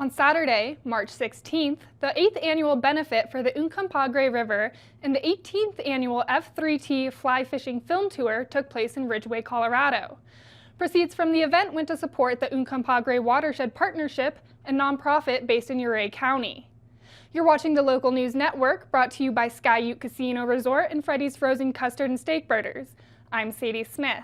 On Saturday, March 16th, the 8th annual benefit for the Uncompahgre River and the 18th annual F3T fly fishing film tour took place in Ridgway, Colorado. Proceeds from the event went to support the Uncompahgre Watershed Partnership, a nonprofit based in Ridgway County. You're watching the Local News Network, brought to you by Sky Ute Casino Resort and Freddy's Frozen Custard and Steak Burgers. I'm Sadie Smith.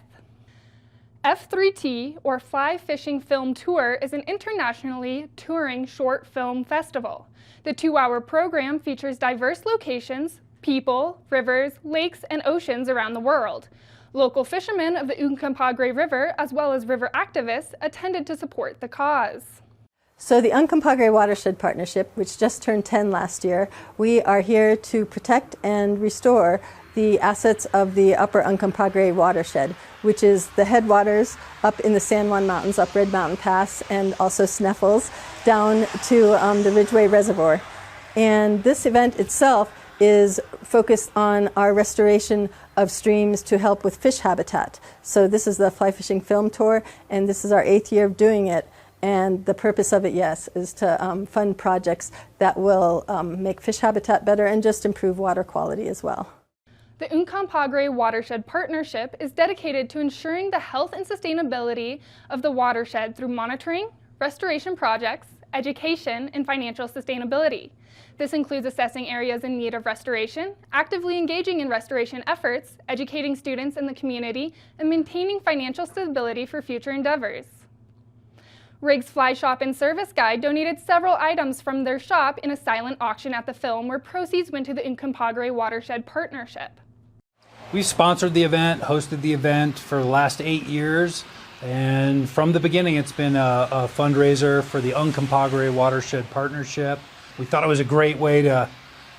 F3T, or Fly Fishing Film Tour, is an internationally touring short film festival. The 2-hour program features diverse locations, people, rivers, lakes, and oceans around the world. Local fishermen of the Uncompahgre River, as well as river activists, attended to support the cause. So the Uncompahgre Watershed Partnership, which just turned 10 last year, we are here to protect and restore the assets of the upper Uncompahgre watershed, which is the headwaters up in the San Juan Mountains, up Red Mountain Pass, and also Sneffels, down to the Ridgway Reservoir. And this event itself is focused on our restoration of streams to help with fish habitat. So this is the Fly Fishing Film Tour, and this is our 8th year of doing it. And the purpose of it, yes, is to fund projects that will make fish habitat better and just improve water quality as well. The Uncompahgre Watershed Partnership is dedicated to ensuring the health and sustainability of the watershed through monitoring, restoration projects, education, and financial sustainability. This includes assessing areas in need of restoration, actively engaging in restoration efforts, educating students in the community, and maintaining financial stability for future endeavors. Riggs Fly Shop and Service Guide donated several items from their shop in a silent auction at the film, where proceeds went to the Uncompahgre Watershed Partnership. We sponsored the event, hosted the event for the last 8 years, and from the beginning it's been a fundraiser for the Uncompahgre Watershed Partnership. We thought it was a great way to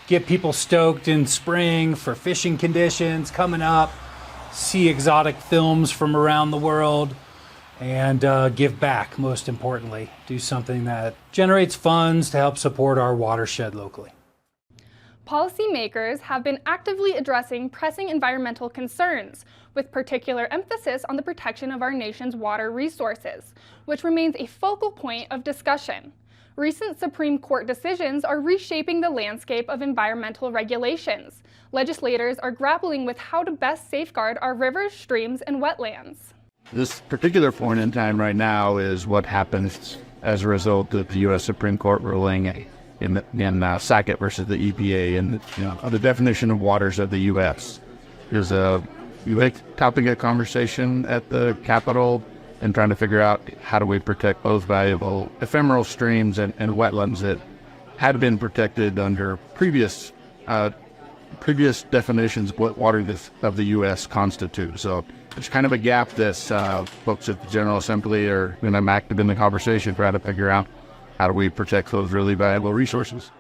get people stoked in spring for fishing conditions coming up, see exotic films from around the world, and give back, most importantly. Do something that generates funds to help support our watershed locally. Policymakers have been actively addressing pressing environmental concerns, with particular emphasis on the protection of our nation's water resources, which remains a focal point of discussion. Recent Supreme Court decisions are reshaping the landscape of environmental regulations. Legislators are grappling with how to best safeguard our rivers, streams, and wetlands. This particular point in time right now is what happens as a result of the U.S. Supreme Court ruling in Sackett versus the EPA and the definition of waters of the U.S. There's a topic of conversation at the Capitol and trying to figure out how do we protect those valuable ephemeral streams and wetlands that had been protected under previous definitions of what water of the U.S. constitutes. So there's kind of a gap that folks at the General Assembly are going to active in the conversation trying to figure out how do we protect those really valuable resources.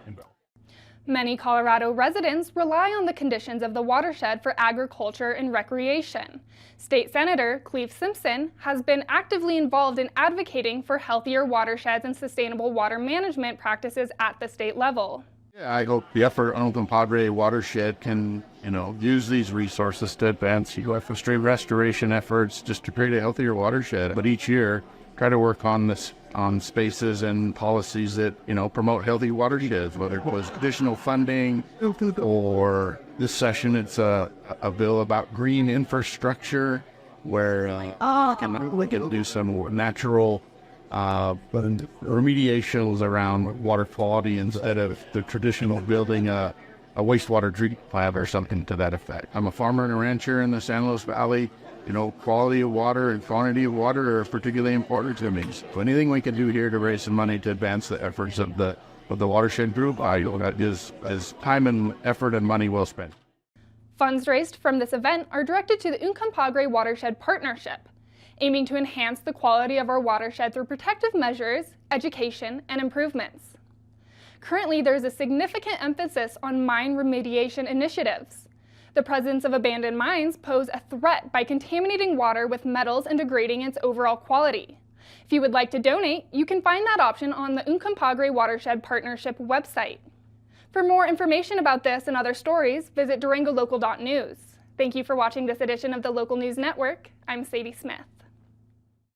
Many Colorado residents rely on the conditions of the watershed for agriculture and recreation. State Senator Cleave Simpson has been actively involved in advocating for healthier watersheds and sustainable water management practices at the state level. Yeah, I hope the effort on Uncompahgre Watershed can, use these resources to advance stream restoration efforts just to create a healthier watershed. But each year, try to work on spaces and policies that, promote healthy watersheds, whether it was additional funding or this session, it's a bill about green infrastructure where we can do some natural remediations around water quality instead of the traditional building a wastewater treatment plant or something to that effect. I'm a farmer and a rancher in the San Luis Valley. Quality of water and quantity of water are particularly important to me. So anything we can do here to raise some money to advance the efforts of the watershed group, is time and effort and money well spent. Funds raised from this event are directed to the Uncompahgre Watershed Partnership, aiming to enhance the quality of our watershed through protective measures, education, and improvements. Currently, there is a significant emphasis on mine remediation initiatives. The presence of abandoned mines pose a threat by contaminating water with metals and degrading its overall quality. If you would like to donate, you can find that option on the Uncompahgre Watershed Partnership website. For more information about this and other stories, visit DurangoLocal.news. Thank you for watching this edition of the Local News Network. I'm Sadie Smith.